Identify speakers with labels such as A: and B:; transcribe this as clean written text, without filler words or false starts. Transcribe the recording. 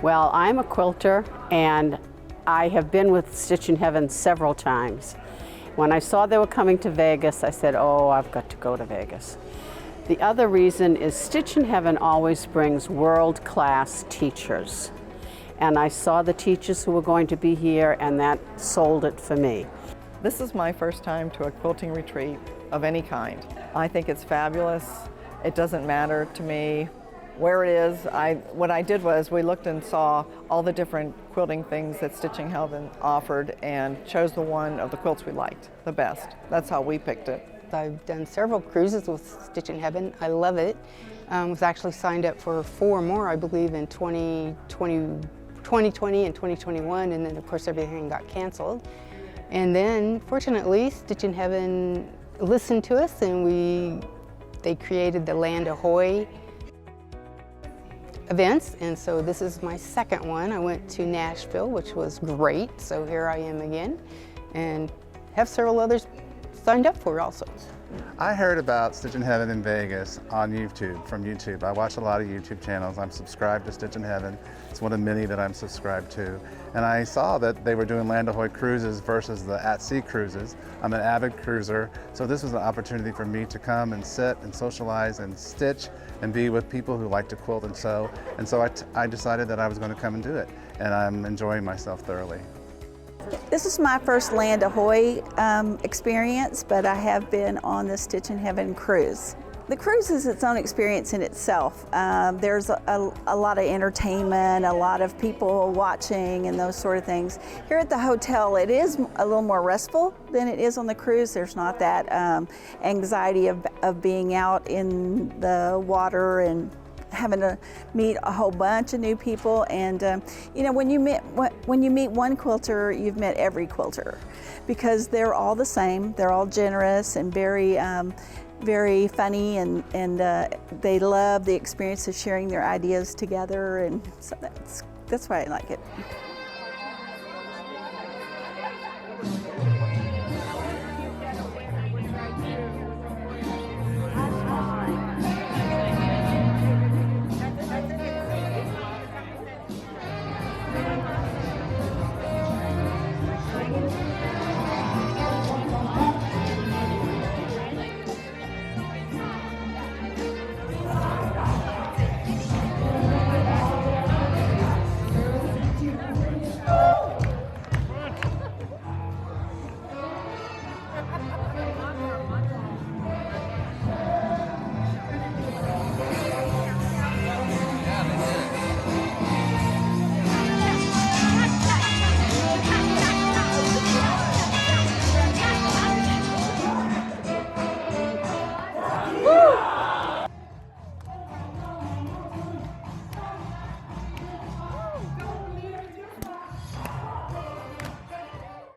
A: Well, I'm a quilter and I have been with Stitchin Heaven several times. When I saw they were coming to Vegas, I said, oh, I've got to go to Vegas. The other reason is Stitchin Heaven always brings world-class teachers. And I saw the teachers who were going to be here, and that sold it for me.
B: This is my first time to a quilting retreat of any kind. I think it's fabulous. It doesn't matter to me where it is. What I did was we looked and saw all the different quilting things that Stitchin Heaven offered and chose the one of the quilts we liked the best. That's how we picked it.
C: I've done several cruises with Stitchin Heaven. I love it. Was actually signed up for 4 more, I believe, in 2020 and 2021, and then of course everything got canceled. And then fortunately Stitchin Heaven listened to us, and they created the Land Ahoy events, and so this is my second one. I went to Nashville, which was great, so here I am again, and have several others signed up for also.
D: I heard about Stitchin Heaven in Vegas on YouTube, from YouTube. I watch a lot of YouTube channels. I'm subscribed to Stitchin Heaven. It's one of many that I'm subscribed to. And I saw that they were doing Land Ahoy cruises versus the at-sea cruises. I'm an avid cruiser, so this was an opportunity for me to come and sit and socialize and stitch and be with people who like to quilt and sew. And so I decided that I was going to come and do it. And I'm enjoying myself thoroughly.
E: This is my first Land Ahoy experience, but I have been on the Stitchin Heaven cruise. The cruise is its own experience in itself. There's a lot of entertainment, a lot of people watching and those sort of things. Here at the hotel, it is a little more restful than it is on the cruise. There's not that anxiety of being out in the water and having to meet a whole bunch of new people. And you know, when you meet one quilter, you've met every quilter, because they're all the same. They're all generous and very funny, and they love the experience of sharing their ideas together, and so that's why I like it.